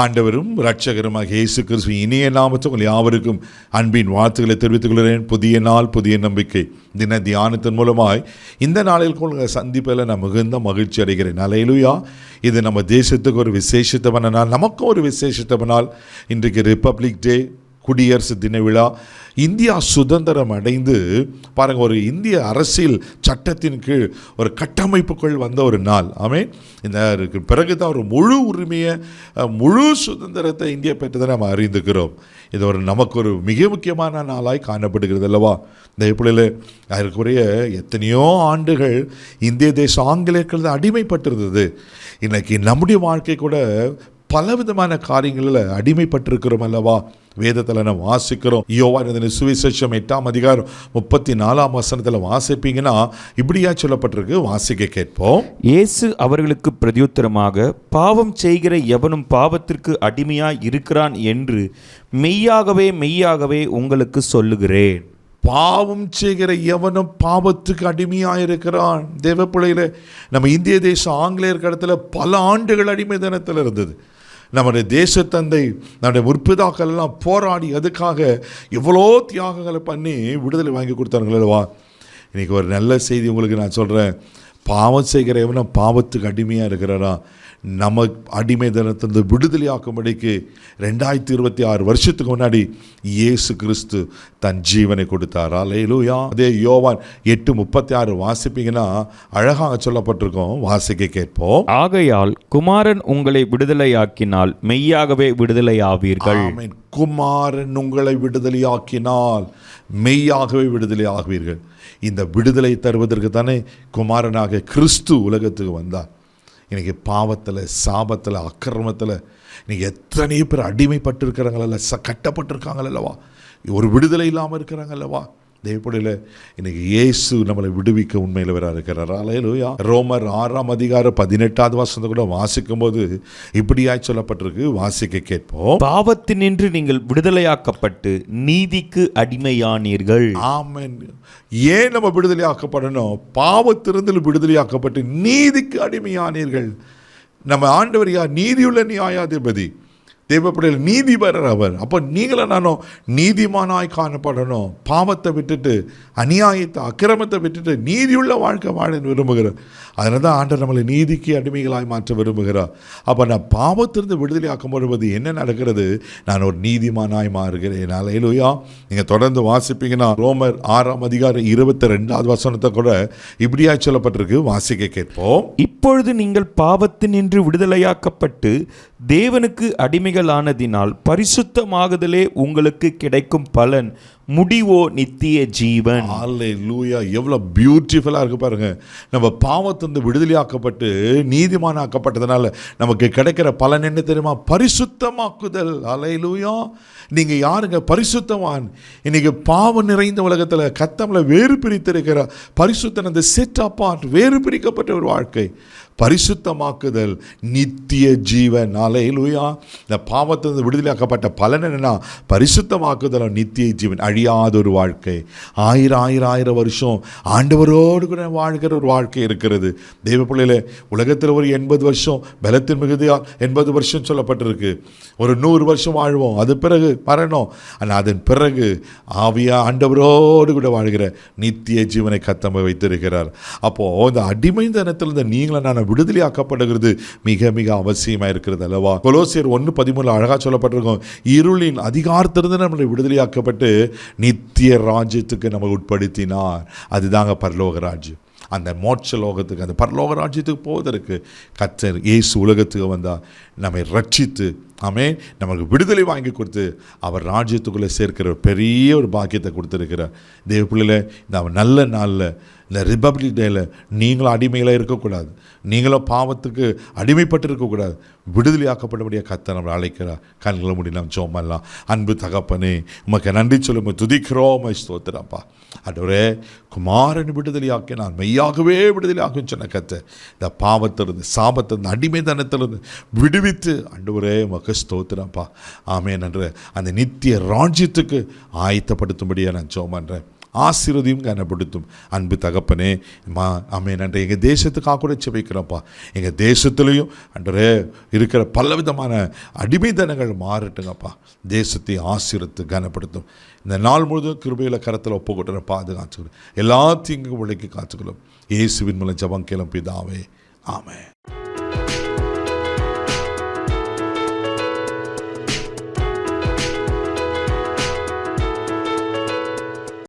ஆண்டவரும் இரட்சகருமாக இயேசு கிறிஸ்து இனிய நாமத்தில் உங்கள் யாவருக்கும் அன்பின் வாழ்த்துக்களை தெரிவித்துக் கொள்கிறேன். புதிய நாள், புதிய நம்பிக்கை தின தியானத்தின் மூலமாய் இந்த நாளில் உங்களை சந்திப்பில் நான் மிகுந்த மகிழ்ச்சி அடைகிறேன். அல்லேலூயா. இது நம்ம தேசத்துக்கு ஒரு விசேஷத்தமான நாள், நமக்கும் ஒரு விசேஷத்தமான நாள். இன்றைக்கு ரிப்பப்ளிக் டே, குடியரசு தின விழா. இந்தியா சுதந்திரம் அடைந்து பாருங்கள், ஒரு இந்திய அரசியல் சட்டத்தின் கீழ் ஒரு கட்டமைப்புக்குள் வந்த ஒரு நாள். ஆமென். இந்த பிறகு தான் ஒரு முழு உரிமையை, முழு சுதந்திரத்தை இந்தியா பெற்றதை நம்ம அறிந்துக்கிறோம். இது ஒரு நமக்கு ஒரு மிக முக்கியமான நாளாய் காணப்படுகிறது அல்லவா? இந்த இப்படியில் அதற்குரிய எத்தனையோ ஆண்டுகள் இந்திய தேசம் ஆங்கிலேயர்கள் அடிமைப்பட்டிருந்தது. இன்றைக்கி நம்முடைய வாழ்க்கை கூட பலவிதமான காரியங்களில் அடிமைப்பட்டிருக்கிறோம் அல்லவா? வேதத்தில் நம்ம வாசிக்கிறோம். யோவான் சுவிசேஷம் 8ஆம் அதிகாரம் 34ஆம் வசனத்தில் வாசிப்பீங்கன்னா இப்படியா சொல்லப்பட்டிருக்கு, வாசிக்க கேட்போம். இயேசு அவர்களுக்கு பிரதியுத்தரமாக, பாவம் செய்கிற எவனும் பாவத்திற்கு அடிமையாய் இருக்கிறான் என்று மெய்யாகவே மெய்யாகவே உங்களுக்கு சொல்லுகிறேன். பாவம் செய்கிற எவனும் பாவத்துக்கு அடிமையாயிருக்கிறான். தேவ பிள்ளையில நம்ம இந்திய தேசம் ஆங்கிலேயர் கடத்தில் பல ஆண்டுகள் அடிமை தினத்தில் இருந்தது. நம்முடைய தேசத்தந்தை, நம்முடைய முற்பிதாக்கள் எல்லாம் போராடி அதுக்காக எவ்வளோ தியாகங்களை பண்ணி விடுதலை வாங்கி கொடுத்தாங்களா? இன்றைக்கி ஒரு நல்ல செய்தி உங்களுக்கு நான் சொல்கிறேன். பாவம் செய்கிற எவனும் பாவத்துக்கு அடிமையாக இருக்கிறாரா? நம்ம அடிமை தினத்திலிருந்து விடுதலையாக்கும்படிக்கு 2026 வருஷத்துக்கு முன்னாடி இயேசு கிறிஸ்து தன் ஜீவனை கொடுத்தார். அல்லேலூயா. அதே யோவான் 8:36 வாசிப்பீங்கன்னா அழகாக சொல்லப்பட்டிருக்கோம், வாசிக்க கேட்போம். ஆகையால் குமாரன் உங்களை விடுதலையாக்கினால் மெய்யாகவே விடுதலையாவீர்கள். ஆமென். குமாரன் உங்களை விடுதலையாக்கினால் மெய்யாகவே விடுதலை ஆகுவீர்கள். இந்த விடுதலை தருவதற்கு தானே குமாரனாக கிறிஸ்து உலகத்துக்கு வந்தார். இன்றைக்கி பாவத்தில், சாபத்தில், அக்கிரமத்தில் இன்றைக்கி எத்தனையோ பேர் அடிமைப்பட்டிருக்கிறாங்களல்ல, கட்டப்பட்டிருக்காங்களல்லவா? ஒரு விடுதலை இல்லாமல் இருக்கிறாங்கல்லவா? தேவப்படியில் இன்றைக்கி இயேசு நம்மளை விடுவிக்க உண்மையில் வர இருக்கிறார். அல்லேலூயா. ரோமர் 6ஆம் அதிகாரம் 18வது வசனத்தை கூட வாசிக்கும் போது இப்படியாய் சொல்லப்பட்டிருக்கு, வாசிக்க கேட்போம். பாவத்தினின்று நீங்கள் விடுதலையாக்கப்பட்டு நீதிக்கு அடிமையானீர்கள். ஆமென். ஏன் நம்ம விடுதலையாக்கப்படணும்? பாவத்திலிருந்து விடுதலையாக்கப்பட்டு நீதிக்கு அடிமையானீர்கள். நம்ம ஆண்டவர் யார்? நீதியுள்ள நியாயாதிபதி, தேவப்படையில் நீதிபரர் அவர். அப்போ நீங்களும் நானும் நீதிமானாய் காணப்படணும். பாவத்தை விட்டுட்டு, அநியாயத்தை, அக்கிரமத்தை விட்டுட்டு நீதியுள்ள வாழ்க்கை வாழ விரும்புகிறார். அதனால தான் ஆண்டவர் நம்மளை நீதிக்கு அடிமைகளாய் மாற்ற விரும்புகிறார். அப்போ நான் பாவத்திலிருந்து விடுதலையாக்கும் பொழுது என்ன நடக்கிறது? நான் ஒரு நீதிமானாய் மாறுகிறேன். அல்லேலூயா. நீங்கள் தொடர்ந்து வாசிப்பீங்கன்னா ரோமர் 6ஆம் அதிகாரம் 22வது வசனத்தை கூட இப்படியா சொல்லப்பட்டிருக்கு, வாசிக்க கேட்போம். இப்பொழுது நீங்கள் பாவத்தினின்று விடுதலையாக்கப்பட்டு தேவனுக்கு அடிமைகளானதினால் பரிசுத்தமாகுதலே உங்களுக்கு கிடைக்கும் பலன், முடிவோ நித்திய ஜீவன். அல்லேலூயா. எவ்வளோ பியூட்டிஃபுல்லாக இருக்கு பாருங்க. நம்ம பாவத்திலிருந்து விடுதலையாக்கப்பட்டு நீதிமானாக்கப்பட்டதுனால நமக்கு கிடைக்கிற பலன் என்ன தெரியுமா? பரிசுத்தமாக்குதல். அல்லேலூயா. நீங்கள் யாருங்க பரிசுத்தவான்? இன்னைக்கு பாவம் நிறைந்த உலகத்தில் கத்தம்ல வேறு பிரித்திருக்கிற பரிசுத்தன், அந்த செட் அப்பார்ட், வேறு பிரிக்கப்பட்ட ஒரு வாழ்க்கை. பரிசுத்தமாக்குதல், நித்திய ஜீவன். அல்லேலூயா. இந்த பாவத்திலிருந்து விடுதலையாக்கப்பட்ட பலன் என்னன்னா பரிசுத்தமாக்குதல், நித்திய ஜீவன், அழியாத ஒரு வாழ்க்கை. ஆயிரம் வருஷம் ஆண்டவரோடு கூட வாழ்கிற ஒரு வாழ்க்கை இருக்கிறது. தெய்வ பிள்ளையில உலகத்தில் ஒரு 80 வருஷம் பலத்தின் மிகுதியால் 80 வருஷம் சொல்லப்பட்டிருக்கு. ஒரு 100 வருஷம் வாழ்வோம், அது பிறகு மரணம். ஆனால் அதன் பிறகு ஆவியா ஆண்டவரோடு கூட வாழ்கிற நித்திய ஜீவனை கத்தம வைத்திருக்கிறார். அப்போது இந்த அடிமைத்தனத்திலிருந்து நீங்களும் நான் விடுதலையாக்கப்படுகிறது மிக மிக அவசியமாக இருக்கிறது அல்லவா? கொலோசியர் 1:13 அழகாக சொல்லப்பட்டிருக்கோம், இருளின் அதிகாரத்திலிருந்து நம்மளை விடுதலையாக்கப்பட்டு நித்திய ராஜ்யத்துக்கு நம்ம உட்படுத்தினார். அதுதாங்க பரலோக ராஜ்யம். அந்த மோட்ச லோகத்துக்கு, அந்த பரலோக ராஜ்யத்துக்கு போவதற்கு கர்த்தர் இயேசு உலகத்துக்கு வந்தால் நம்மை ரட்சித்து, ஆமென், நமக்கு விடுதலை வாங்கி கொடுத்து அவர் ராஜ்யத்துக்குள்ளே சேர்க்கிற பெரிய ஒரு பாக்கியத்தை கொடுத்துருக்கிறார். தேவ பிள்ளையில இந்த நல்ல நாளில், இந்த ரிப்பப்ளிக் டேயில் நீங்களும் அடிமைகளாக இருக்கக்கூடாது, நீங்களும் பாவத்துக்கு அடிமைப்பட்டு இருக்கக்கூடாது. விடுதலையாக்கப்படக்கூடிய கர்த்தர் நம்மளை அழைக்கிறார். கண்களை மூடி நாம் ஜெபம் பண்ணலாம். அன்பு தகப்பனே, உமக்கு நன்றி சொல்லுங்க, துதிக்கிறோம், ஸ்தோத்திரப்பா. ஆண்டவரே, குமாரன் விடுதலையாக்கி நான் மெய்யாகவே விடுதலையாக்கும் சொன்ன கர்த்தர் இந்த பாவத்திலிருந்து, சாபத்திலிருந்து, அடிமைத்தனத்திலிருந்து விடுவித்து ஆண்டவரே உமக்கு ஸ்தோத்திரப்பா. ஆமென். என்ற அந்த நித்திய ராஜ்யத்துக்கு ஆயத்தப்படுத்தும்படியாக நான் ஜெபம் பண்ணுறேன். ஆசீர்வதியும் கனப்படுத்தும். அன்பு தகப்பனே ஆமென். அன்றை எங்கள் தேசத்துக்காக கூட ஜெபிக்கிறோம்ப்பா. எங்கள் தேசத்துலேயும் அன்றே இருக்கிற பலவிதமான அடிமைத்தனங்கள் மாறட்டுங்கப்பா. தேசத்தை ஆசீர்வதித்து கனப்படுத்தும். இந்த நாள் முழுதும் கிருபையில் கரத்தில் ஒப்புக்கொண்டு பாதுகாத்துக்கிறோம். எல்லாத்தையும் இங்கே உழைக்கி காத்துக்கிறோம். இயேசுவின் மூலம் ஜெபம் கேளும் பிதாவே, ஆமென்.